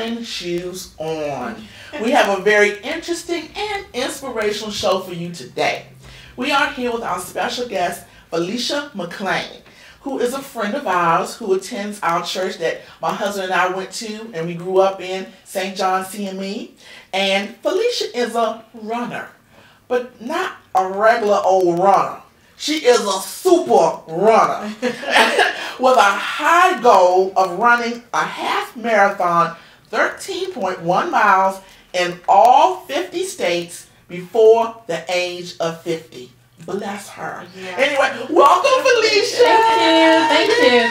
running shoes on. We have a very interesting and inspirational show for you today. We are here with our special guest, Felecia McLean, who is a friend of ours who attends our church that my husband and I went to, and we grew up in, St. John CME. And Felecia is a runner, but not a regular old runner. She is a super runner with a high goal of running a half marathon, 13.1 miles in all 50 states before the age of 50. Bless her. Yeah. Anyway, welcome, Felecia.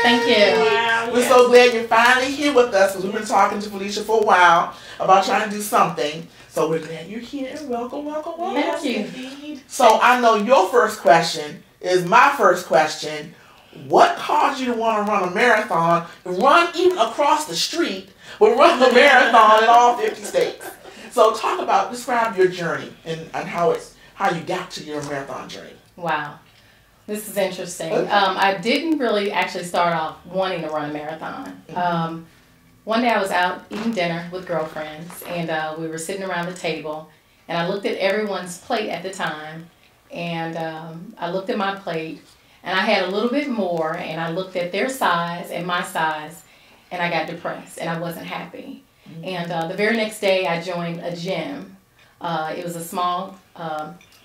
Thank you. Wow, we're so glad you're finally here with us, because we've been talking to Felecia for a while about trying to do something. So we're glad you're here. Welcome. Thank you. So I know your first question is my first question. What caused you to want to run a marathon, run even across the street, but run a marathon in all 50 states? So describe your journey and how you got to your marathon journey. Wow. This is interesting. I didn't really actually start off wanting to run a marathon. One day I was out eating dinner with girlfriends, and we were sitting around the table, and I looked at everyone's plate at the time, and I looked at my plate, and I had a little bit more, and I looked at their size and my size, and I got depressed, and I wasn't happy. And the very next day I joined a gym. It was a small,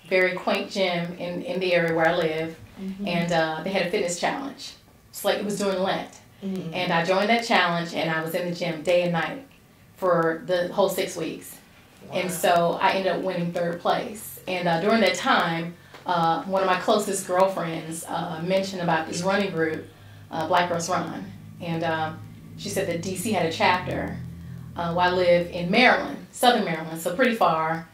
very quaint gym in the area where I live, and they had a fitness challenge. It's like it was during Lent. And I joined that challenge, and I was in the gym day and night for the whole 6 weeks. Wow. And so I ended up winning 3rd place. And during that time, one of my closest girlfriends mentioned about this running group, Black Girls Run. And she said that DC had a chapter. Well, I live in Maryland, Southern Maryland, so pretty far.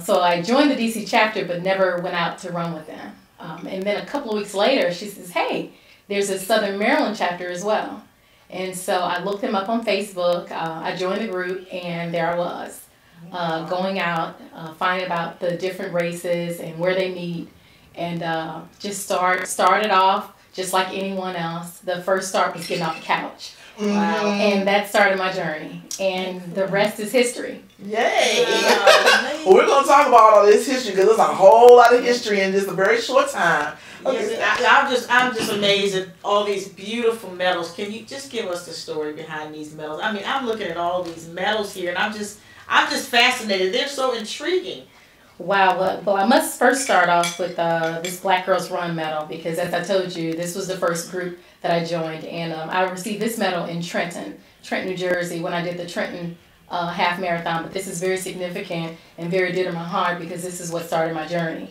So I joined the DC chapter, but never went out to run with them. And then a couple of weeks later, she says, hey, there's a Southern Maryland chapter as well. And so I looked them up on Facebook. I joined the group, and there I was, going out, finding about the different races and where they meet, and just started off just like anyone else. The first start was getting off the couch. Wow. And that started my journey, and the rest is history. Yay! Well, we're going to talk about all this history, because there's a whole lot of history in just a very short time. Okay. Yes, I'm just amazed at all these beautiful medals. Can you just give us the story behind these medals? I mean, I'm looking at all these medals here, and I'm just fascinated. They're so intriguing. Wow. Well, I must first start off with this Black Girls Run medal, because as I told you, this was the first group that I joined, and I received this medal in Trenton, New Jersey, when I did the Trenton half marathon. But this is very significant and very dear to my heart, because this is what started my journey.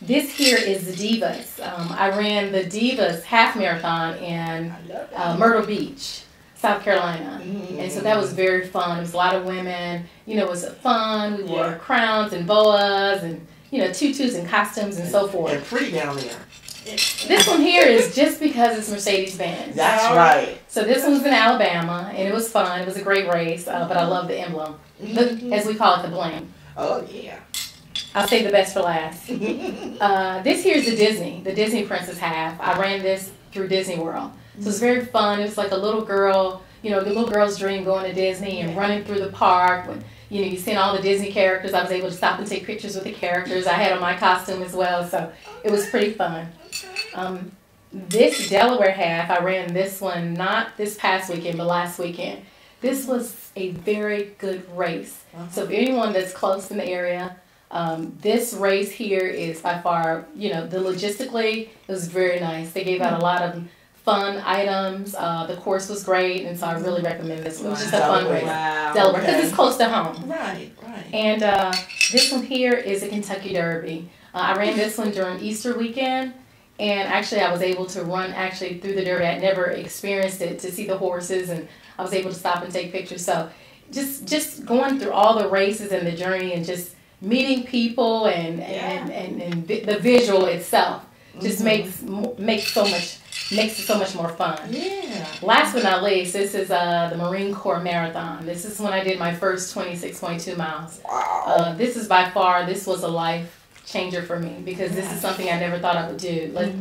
This here is the Divas. I ran the Divas half marathon in Myrtle Beach, South Carolina. And so that was very fun. It was a lot of women. You know, it was fun. We wore crowns and boas and, you know, tutus and costumes and so forth. And pretty down there. This one here is just because it's Mercedes-Benz. That's right. So this one's in Alabama, and it was fun. It was a great race, but I love the emblem, as we call it, the bling. Oh, yeah. I'll save the best for last. This here is the Disney Princess half. I ran this through Disney World. So it's very fun. It was like a little girl, you know, the little girl's dream, going to Disney and running through the park. When, you know, you see all the Disney characters. I was able to stop and take pictures with the characters. I had on my costume as well, so it was pretty fun. This Delaware half, I ran this one not this past weekend, but last weekend. This was a very good race. So if anyone that's close in the area, this race here is by far, you know, logistically, it was very nice. They gave out a lot of fun items. The course was great, and so I really recommend this. It was just a fun race. Delaware, because it's close to home. Right. And this one here is a Kentucky Derby. I ran this one during Easter weekend. And actually, I was able to run through the Derby. I'd never experienced it, to see the horses, and I was able to stop and take pictures. So just going through all the races and the journey, and just meeting people and the visual itself just makes it so much more fun. Yeah. Last but not least, this is the Marine Corps Marathon. This is when I did my first 26.2 miles. Wow. This is by far, this was a life changer for me, because this is something I never thought I would do. Like,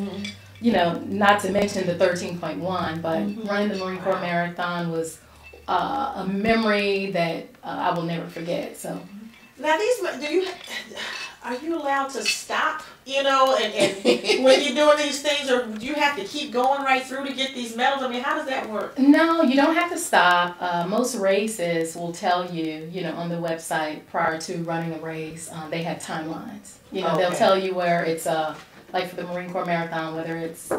you know, not to mention the 13.1, but running the Marine Corps Marathon was a memory that I will never forget. So now are you allowed to stop, and when you're doing these things, or do you have to keep going right through to get these medals? I mean, how does that work? no, you don't have to stop. Most races will tell you, on the website prior to running a race, they have timelines. They'll tell you where it's like for the Marine Corps Marathon, whether it's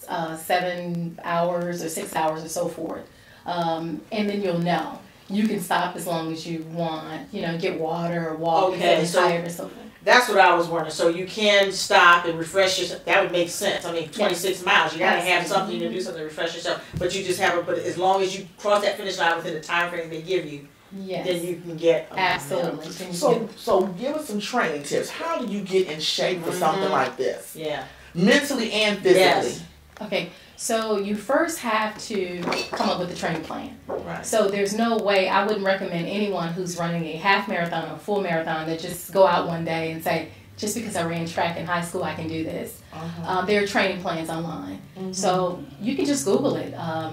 7 hours or 6 hours or so forth. And then you'll know. You can stop as long as you want, get water or walk if you're tired or something. That's what I was wondering. So you can stop and refresh yourself. That would make sense. I mean, 26 miles, you gotta have something to do something to refresh yourself. But you just have it. But as long as you cross that finish line within the time frame they give you, then you can get absolutely. So give us some training tips. How do you get in shape for something like this? Yeah, mentally and physically. Yes. Okay. So you first have to come up with a training plan. Right. So there's no way, I wouldn't recommend anyone who's running a half marathon or full marathon to just go out one day and say, just because I ran track in high school, I can do this. There are training plans online. So you can just Google it. Half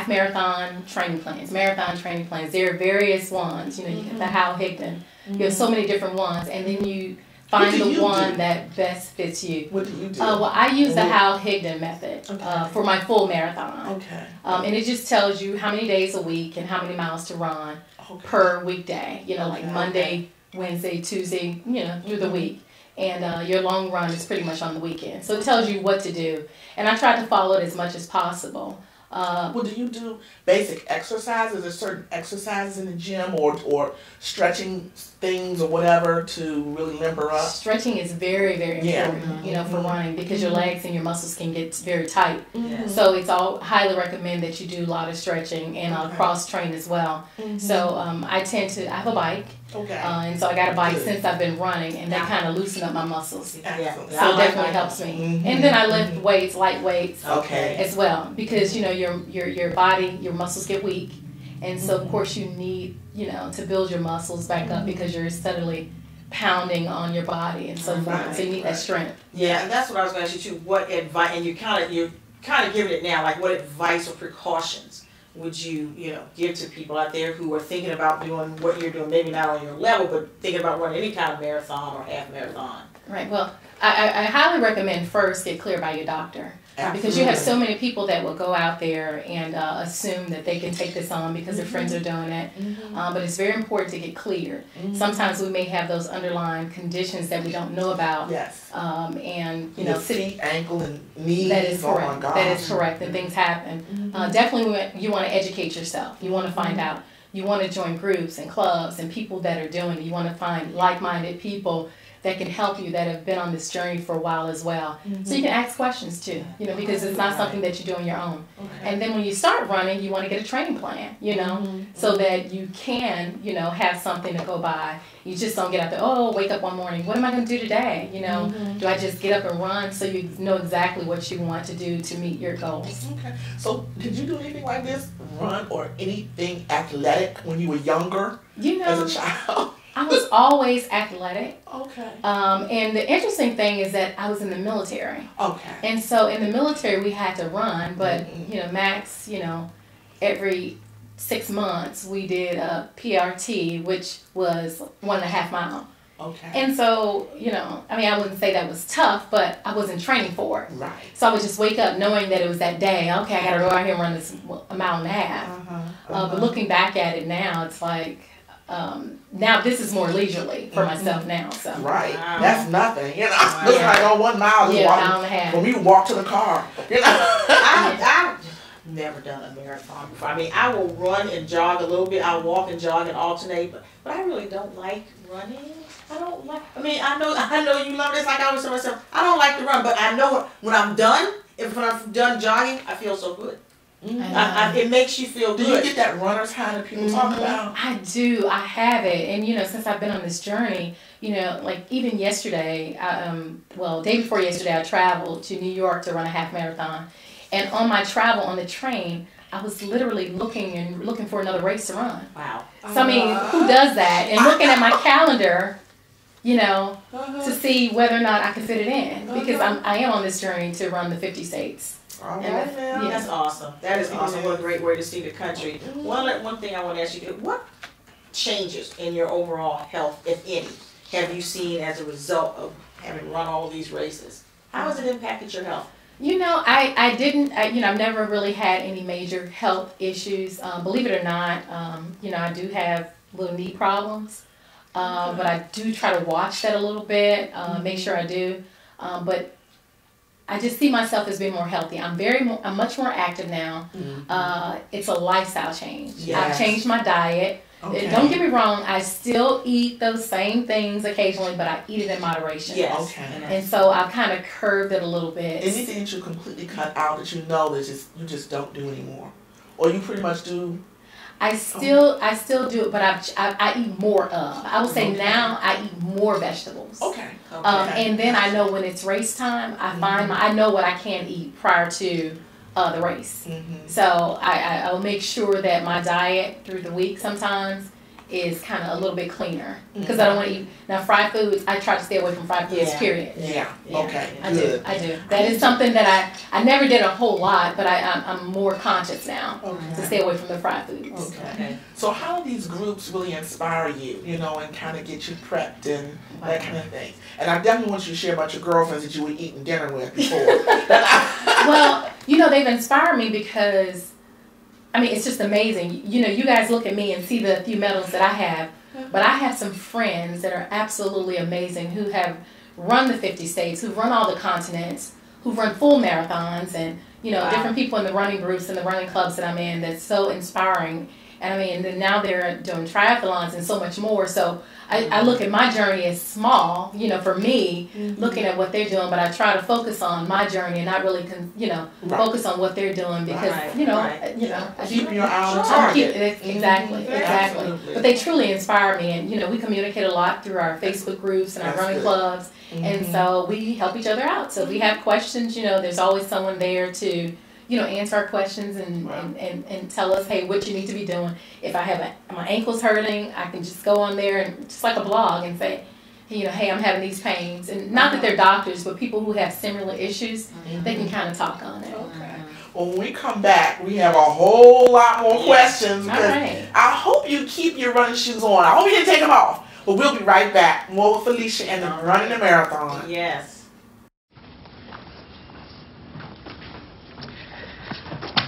marathon training plans, marathon training plans. There are various ones. You get the Hal Higdon. You have so many different ones. And then you find the one that best fits you. What do you do? Well, I use the Hal Higdon method for my full marathon. Okay. And it just tells you how many days a week and how many miles to run per weekday. Like Monday, Wednesday, Tuesday, through the week. And your long run is pretty much on the weekend. So it tells you what to do. And I try to follow it as much as possible. Well, do you do basic exercises? Or certain exercises in the gym or stretching things or whatever to really limber up? Stretching is very, very important, for running because your legs and your muscles can get very tight. So it's highly recommend that you do a lot of stretching and cross train as well. So I have a bike. And so I got a bike since I've been running, and that kind of loosen up my muscles. So it definitely helps me. And then I lift weights, light weights, as well, because your body, your muscles get weak, and so of course you need to build your muscles back up because you're steadily pounding on your body and so forth. So you need that strength. Yeah, and that's what I was going to ask you too. What advice? And you're kind of giving it now. Like, what advice or precautions would you give to people out there who are thinking about doing what you're doing? Maybe not on your level, but thinking about running any kind of marathon or half marathon. Right. Well, I highly recommend first get cleared by your doctor. Because you have so many people that will go out there and assume that they can take this on because their friends are doing it. But it's very important to get cleared. Sometimes we may have those underlying conditions that we don't know about. And feet, ankle, and knees. That is correct. Oh my gosh. That is correct. And things happen. Definitely, you want to educate yourself. You want to find out. You want to join groups and clubs and people that are doing it. You want to find like-minded people that can help you, that have been on this journey for a while as well. So you can ask questions too, because it's not something that you do on your own. And then when you start running, you want to get a training plan, so that you can, have something to go by. You just don't get out there, wake up one morning, what am I going to do today? Do I just get up and run? So you know exactly what you want to do to meet your goals. So did you do anything like this, run or anything athletic when you were younger as a child? I was always athletic. And the interesting thing is that I was in the military. And so in the military we had to run, but max, every 6 months we did a PRT, which was 1.5 mile. And so, I wouldn't say that was tough, but I wasn't training for it. So I would just wake up knowing that it was that day. Okay, I got to go out here and run this 1.5 miles. But looking back at it now, it's like, now this is more leisurely for myself now. So that's nothing. Looks like 1 mile. Mile and a half. When we walk to the car. I've never done a marathon before. I will run and jog a little bit. I'll walk and jog and alternate, but I really don't like running. I don't like. I know you love this. Like I always tell myself, I don't like to run, but I know when I'm done. When I'm done jogging, I feel so good. It makes you feel good. Do you get that runner's high that people talk about? I do. I have it. And, since I've been on this journey, like even yesterday, day before yesterday, I traveled to New York to run a half marathon. And on my travel on the train, I was literally looking for another race to run. Wow. So, who does that? And looking at my calendar, to see whether or not I can fit it in. Because I am on this journey to run the 50 states. All And right, now. That's awesome. That is awesome. What a great way to see the country. One thing I want to ask you, what changes in your overall health, if any, have you seen as a result of having run all of these races? How has it impacted your health? You know, I didn't, I've never really had any major health issues. Believe it or not, I do have little knee problems, but I do try to watch that a little bit, make sure I do. But I just see myself as being more healthy. I'm much more active now. It's a lifestyle change. Yes. I've changed my diet. Okay. Don't get me wrong, I still eat those same things occasionally, but I eat it in moderation. Yes. Okay. And so I've kind of curved it a little bit. Anything that you completely cut out that you know that you just don't do anymore, or you pretty much do. I still do it, but I eat more of. I would say now I eat more vegetables. Okay. And then I know when it's race time, I know what I can eat prior to the race. So I'll make sure that my diet through the week sometimes is kind of a little bit cleaner because I don't want to eat now fried foods. I try to stay away from fried foods. Period. Yeah. Okay. I do. That is something that I never did a whole lot, but I'm more conscious now to stay away from the fried foods. Okay. So how do these groups really inspire you, and kind of get you prepped and that kind of thing? And I definitely want you to share about your girlfriends that you were eating dinner with before. Well, they've inspired me because, it's just amazing. You guys look at me and see the few medals that I have, but I have some friends that are absolutely amazing who have run the 50 states, who've run all the continents, who've run full marathons, and, different people in the running groups and the running clubs that I'm in that's so inspiring. And now they're doing triathlons and so much more. So I look at my journey as small, for me, looking at what they're doing, but I try to focus on my journey and not really, focus on what they're doing because, keep your eye on the target. Exactly. But they truly inspire me, and we communicate a lot through our Facebook groups and our running clubs, and so we help each other out. So if we have questions, there's always someone there to answer our questions and tell us, hey, what you need to be doing. If I have my ankle's hurting, I can just go on there and just like a blog and say, hey, I'm having these pains. And not that they're doctors, but people who have similar issues, they can kind of talk on it. Okay. Well, when we come back, we have a whole lot more questions. Because I hope you keep your running shoes on. I hope you didn't take them off. But we'll be right back. More with Felecia and the Running the Marathon. Yes.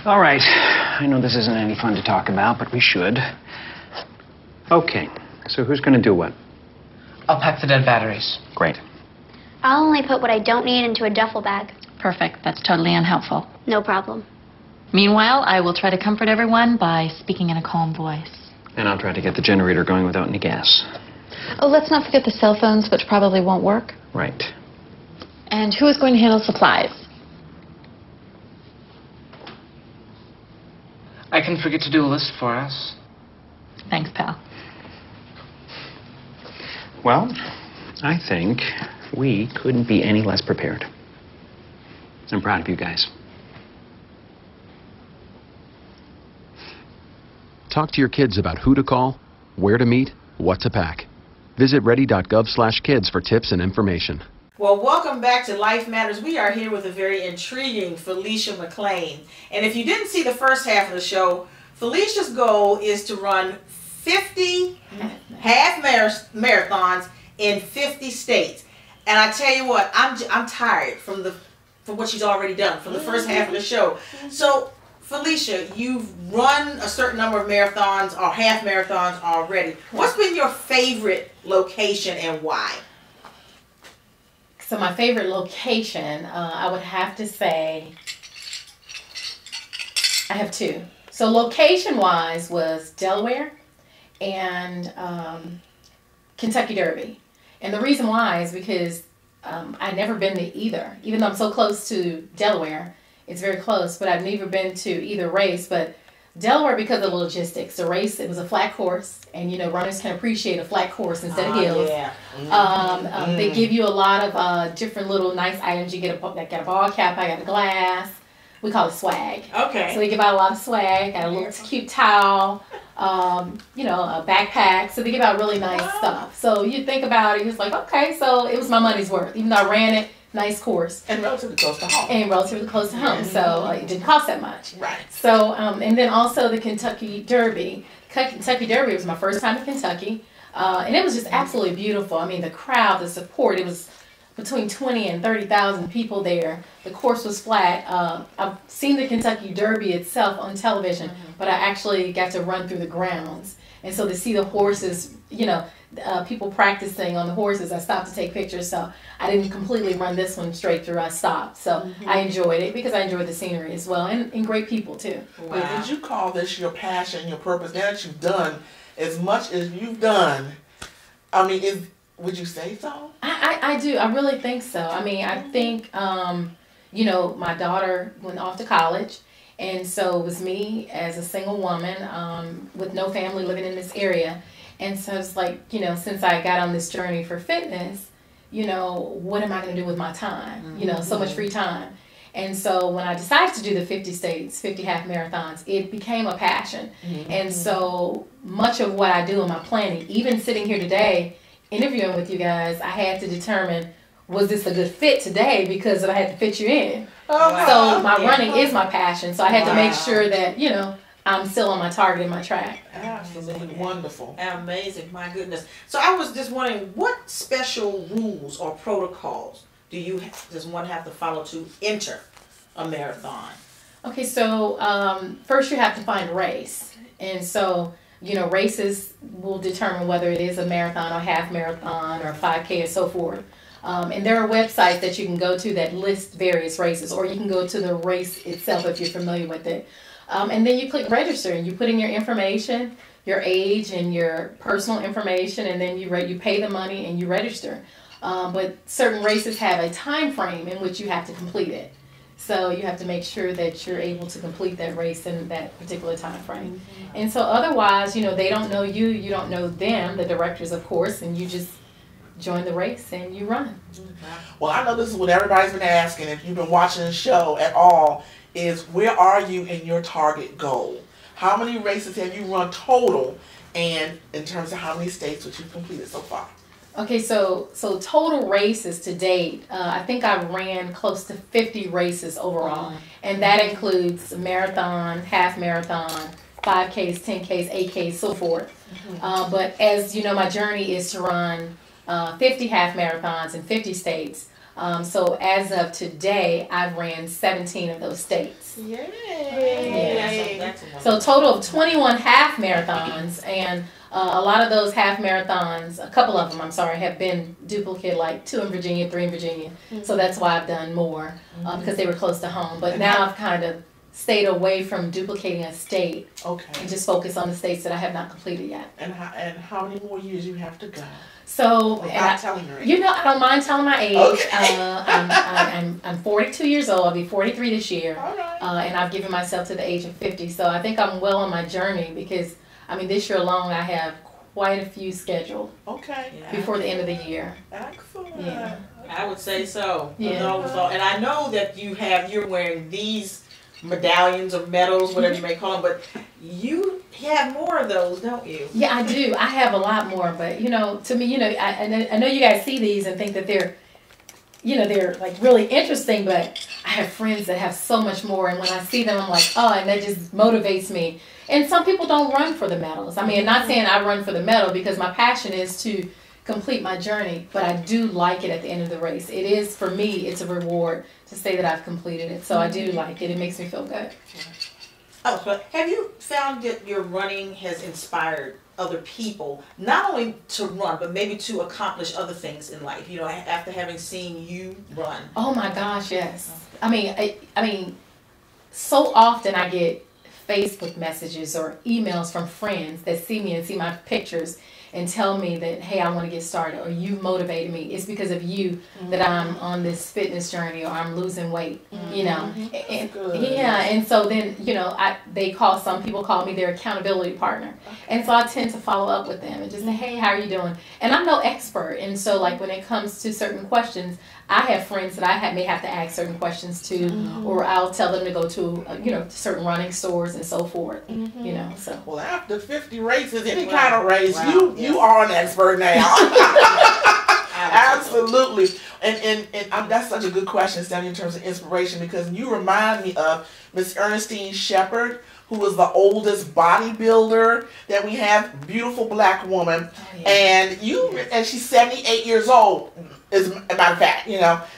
All right, I know this isn't any fun to talk about, but we should. Okay, so who's going to do what? I'll pack the dead batteries. Great. I'll only put what I don't need into a duffel bag. Perfect. That's totally unhelpful. No problem. Meanwhile, I will try to comfort everyone by speaking in a calm voice. And I'll try to get the generator going without any gas. Oh, let's not forget the cell phones, which probably won't work. Right. And who is going to handle supplies? I can forget to do a list for us. Thanks, pal. Well, I think we couldn't be any less prepared. I'm proud of you guys. Talk to your kids about who to call, where to meet, what to pack. Visit ready.gov/kids for tips and information. Well, welcome back to Life Matters. We are here with a very intriguing Felecia McLean. And if you didn't see the first half of the show, Felicia's goal is to run 50 half marathons in 50 states. And I tell you what, I'm tired from what she's already done from the first half of the show. So, Felecia, you've run a certain number of marathons or half marathons already. What's been your favorite location and why? So my favorite location, I would have to say, I have two. So location-wise was Delaware and Kentucky Derby. And the reason why is because I'd never been to either. Even though I'm so close to Delaware, it's very close, but I've never been to either race. But Delaware, because of the logistics, the race, it was a flat course, and runners can appreciate a flat course instead of hills. Yeah. They give you a lot of different little nice items. You get a ball cap, I got a glass. We call it swag. Okay. So they give out a lot of swag. Got a little cute towel, a backpack. So they give out really nice stuff. So you think about it, it's like, okay, so it was my money's worth. Even though I ran it nice course. And relatively close to home. And relatively close to home, so it didn't cost that much. Right. So, and then also the Kentucky Derby. Kentucky Derby was my first time in Kentucky, and it was just absolutely beautiful. I mean, the crowd, the support, it was between 20 and 30,000 people there. The course was flat. I've seen the Kentucky Derby itself on television, but I actually got to run through the grounds. And so to see the horses, you know, people practicing on the horses, I stopped to take pictures. So I didn't completely run this one straight through. I stopped. So I enjoyed it because I enjoyed the scenery as well, and great people too. Wow. Well, would you call this your passion, your purpose? Now that you've done as much as you've done, I mean, would you say so? I do. I really think so. I mean, I think, you know, my daughter went off to college, and so it was me as a single woman with no family living in this area. And so it's like, you know, since I got on this journey for fitness, you know, what am I going to do with my time? You know, so much free time. And so when I decided to do the 50 states, 50 half marathons, it became a passion. And so much of what I do in my planning, even sitting here today, interviewing with you guys, I had to determine, was this a good fit today, because I had to fit you in. So my running is my passion. So I had to make sure that, you know, I'm still on my target and my track. Absolutely wonderful. Amazing, my goodness. So I was just wondering, what special rules or protocols does one have to follow to enter a marathon? Okay, so first you have to find a race. And so, you know, races will determine whether it is a marathon or half marathon or 5K and so forth. And there are websites that you can go to that list various races, or you can go to the race itself if you're familiar with it. And then you click register, and you put in your information, your age and your personal information, and then you pay the money and you register. But certain races have a time frame in which you have to complete it. So you have to make sure that you're able to complete that race in that particular time frame. And so otherwise, you know, they don't know you, you don't know them, the directors of course, and you just join the race and you run. Well, I know this is what everybody's been asking, if you've been watching the show at all, is where are you in your target goal? How many races have you run total, and in terms of how many states which you've completed so far? Okay, so total races to date, I think I ran close to 50 races overall, and that includes marathon, half marathon, 5Ks, 10Ks, 8Ks, so forth. But as you know, my journey is to run 50 half marathons in 50 states. So as of today, I've ran 17 of those states. Yay! Yeah. So a total of 21 half marathons, and a lot of those half marathons, a couple of them, I'm sorry, have been duplicated, like 2 in Virginia, 3 in Virginia. So that's why I've done more, because they were close to home. But now I've kind of stayed away from duplicating a state, and just focus on the states that I have not completed yet. And how many more years you have to go? So, telling your age. You know, I don't mind telling my age. Okay. I'm 42 years old. I'll be 43 this year. All right. And I've given myself to the age of 50. So I think I'm well on my journey, because, I mean, this year alone I have quite a few scheduled. Okay. Before the end of the year. Excellent. Yeah. I would say so. Yeah. And I know that you're wearing these medallions or medals, whatever you may call them, but you have more of those, don't you? Yeah, I do. I have a lot more, but you know, to me, you know, I know you guys see these and think that they're, you know, they're like really interesting, but I have friends that have so much more, and when I see them, I'm like, oh, and that just motivates me. And some people don't run for the medals. I mean, I'm not saying I run for the medal, because my passion is to complete my journey, but I do like it at the end of the race. It is, for me, it's a reward to say that I've completed it. So I do like it. It makes me feel good. Oh, so have you found that your running has inspired other people, not only to run, but maybe to accomplish other things in life, you know, after having seen you run? Oh my gosh, yes. I mean, so often I get Facebook messages or emails from friends that see me and see my pictures and tell me that, hey, I want to get started, or you motivated me. It's because of you that I'm on this fitness journey, or I'm losing weight, you know. And, yeah, and so then, you know, some people call me their accountability partner. And so I tend to follow up with them and just say, hey, how are you doing? And I'm no expert. And so, like, when it comes to certain questions, I have friends that I may have to ask certain questions to, or I'll tell them to go to, you know, certain running stores and so forth, you know. So. Well, after 50 races, any kind of race, you are an expert now. Absolutely. agree. And that's such a good question, Stephanie, in terms of inspiration, because you remind me of Miss Ernestine Shepherd, who was the oldest bodybuilder that we have, beautiful black woman, and she's 78 years old, as a matter of fact,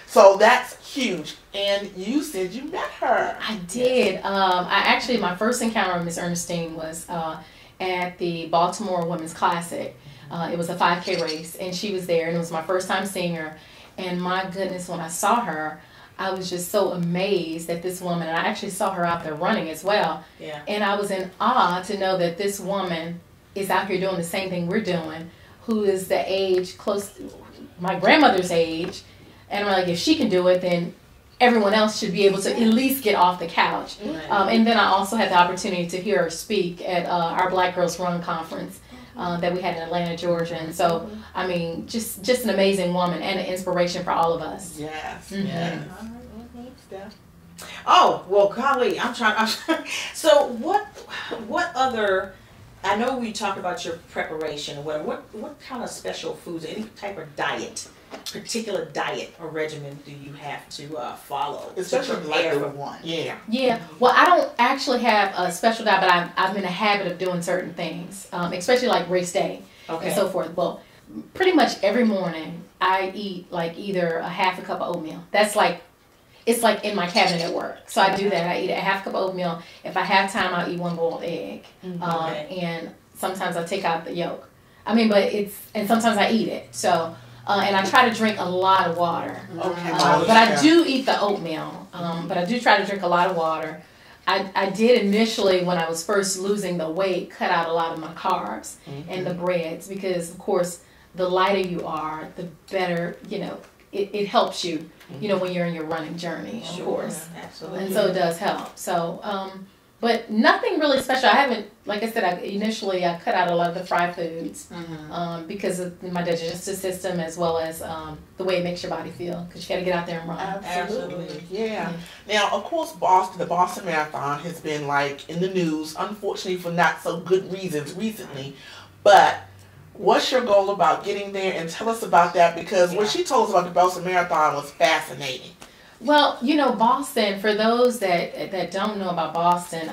so that's huge. And you said you met her. I did. My first encounter with Miss Ernestine was at the Baltimore Women's Classic. It was a 5K race, and she was there, and it was my first time seeing her. And my goodness, when I saw her, I was just so amazed at this woman. And I actually saw her out there running as well. Yeah. And I was in awe to know that this woman is out here doing the same thing we're doing, who is the age close to my grandmother's age. And I'm like, if she can do it, then everyone else should be able to at least get off the couch. And then I also had the opportunity to hear her speak at our Black Girls Run conference that we had in Atlanta, Georgia. And so, I mean, just an amazing woman and an inspiration for all of us. Yes. Mm-hmm. Yes. Oh, well, golly, so what other, I know we talked about your preparation, what kind of special foods, any type of diet, particular diet or regimen do you have to follow? Especially like the one. Yeah. Yeah. Well, I don't actually have a special diet, but I'm in a habit of doing certain things, especially like race day and so forth. Well, pretty much every morning I eat like either a half a cup of oatmeal. It's like in my cabinet at work. So I do that. I eat a half cup of oatmeal. If I have time, I'll eat one boiled egg. And sometimes I take out the yolk. And sometimes I eat it. So, and I try to drink a lot of water. But I do eat the oatmeal. But I do try to drink a lot of water. I did initially, when I was first losing the weight, cut out a lot of my carbs and the breads, because of course, the lighter you are, the better, it helps you, when you're in your running journey, of course. Absolutely. And so it does help. So, but nothing really special. I haven't, like I said, I cut out a lot of the fried foods because of my digestive system, as well as the way it makes your body feel, because you got to get out there and run. Absolutely. Yeah. Now, of course, the Boston Marathon has been like in the news, unfortunately for not so good reasons recently, but what's your goal about getting there? And tell us about that, because what she told us about the Boston Marathon was fascinating. Well, Boston, for those that don't know about Boston,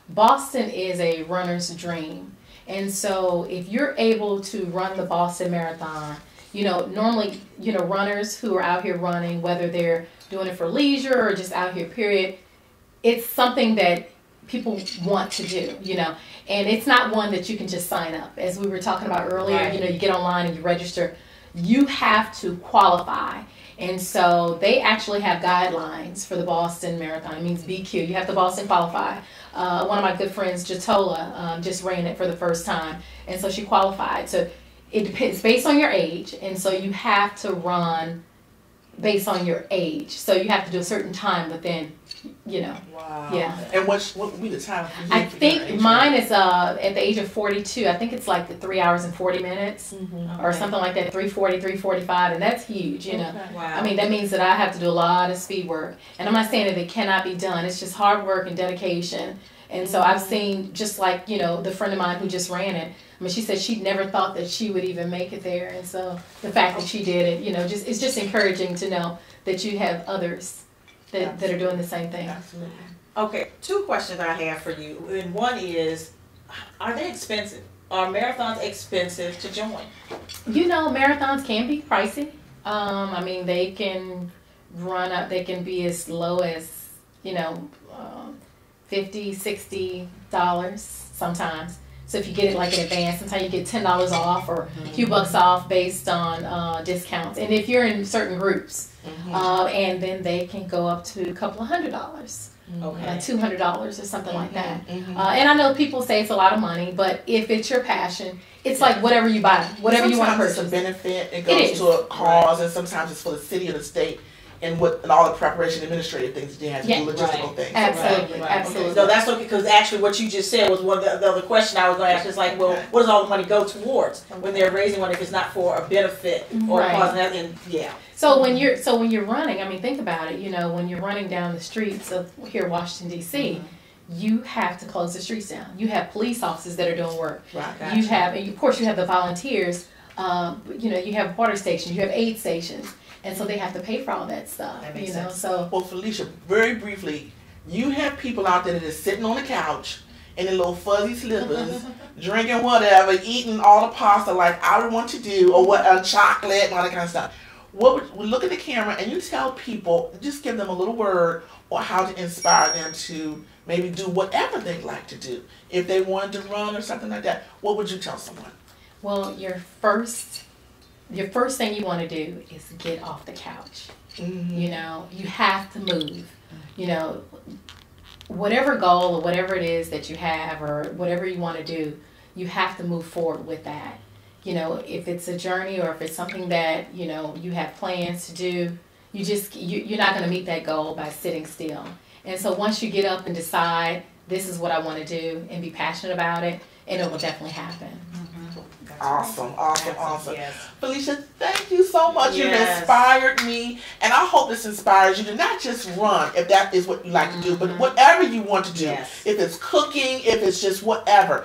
Boston is a runner's dream. And so if you're able to run the Boston Marathon, normally, runners who are out here running, whether they're doing it for leisure or just out here, period, it's something that people want to do, and it's not one that you can just sign up. As we were talking about earlier, you get online and you register. You have to qualify. And so they actually have guidelines for the Boston Marathon. It means BQ. You have to Boston qualify. One of my good friends, Jatola, just ran it for the first time. And so she qualified. So it depends, based on your age. And so you have to run based on your age. So you have to do a certain time within, Wow. Yeah. And what would be the time for you? I think mine is at the age of 42. I think it's like the 3 hours and 40 minutes or something like that, 3:40, 3:45, and that's huge, Wow. That means that I have to do a lot of speed work. And I'm not saying that it cannot be done. It's just hard work and dedication. And so I've seen, just like, the friend of mine who just ran it, she said she never thought that she would even make it there. And so the fact that she did it, it's just encouraging to know that you have others that are doing the same thing. Absolutely. Okay, 2 questions I have for you. And one is, are they expensive? Are marathons expensive to join? Marathons can be pricey. They can run up, they can be as low as, $50, $60 sometimes. So if you get it like in advance, sometimes you get $10 off or a few bucks off based on discounts. And if you're in certain groups, and then they can go up to a couple of $100. $200 or something like that. And I know people say it's a lot of money, but if it's your passion, it's like whatever you buy, whatever you want to purchase. Sometimes it's a benefit, it goes to a cause, and sometimes it's for the city or the state, and all the preparation, administrative things that they have to do, logistical things. Absolutely, absolutely. No, that's okay, because actually what you just said was one of the other question I was going to ask. Is like, well, what does all the money go towards when they're raising money if it's not for a benefit or a cause? And So when you're running, think about it. When you're running down the streets of here, Washington D.C., you have to close the streets down. You have police officers that are doing work. Right. You have, and of course, you have the volunteers. You know, you have water stations, you have aid stations, and so they have to pay for all that stuff. That makes you know, sense. so Well, Felicia, very briefly, you have people out there that are sitting on the couch in their little fuzzy slippers, drinking whatever, eating all the pasta like I would want to do, or what, chocolate and all that kind of stuff. What would look at the camera and you tell people, just give them a little word or how to inspire them to maybe do whatever they like to do. If they wanted to run or something like that, what would you tell someone? well, your first thing you want to do is get off the couch. You know, you have to move. You know, whatever goal or whatever it is that you have or whatever you want to do, you have to move forward with that. You know, if it's a journey or if it's something that, you know, you have plans to do, you're not going to meet that goal by sitting still. And so once you get up and decide, this is what I want to do and be passionate about it, and it will definitely happen. Awesome. Yes. Felicia, thank you so much. You've Yes. inspired me, and I hope this inspires you to not just run, if that is what you like to do, but whatever you want to do. Yes. If it's cooking, if it's just whatever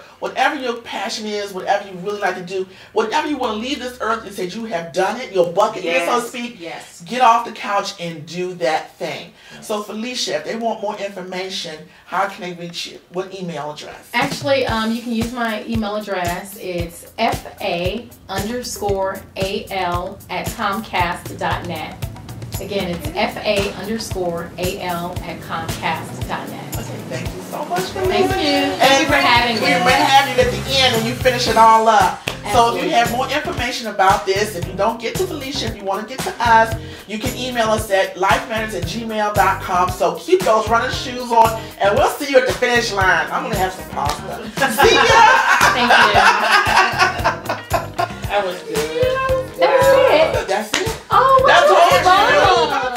your passion is, whatever you really like to do, whatever you want to leave this earth and say you have done it, your bucket list, so to speak, Yes. get off the couch and do that thing. So Felicia, if they want more information, how can they reach you? What email address? Actually, you can use my email address. It's fa_al@comcast.net. Again, it's fa_al@comcast.net. Okay, thank you so much, Felicia. Thank you. Thank you for having me. We're going to have you at the end when you finish it all up. So if Absolutely. you have more information about this, if you don't get to Felicia, if you want to get to us, you can email us at lifematters@gmail.com. So keep those running shoes on, and we'll see you at the finish line. I'm going to have some pasta. See ya! Thank you. That was good. That's it. That's it. Oh, That's wow. all. Wow.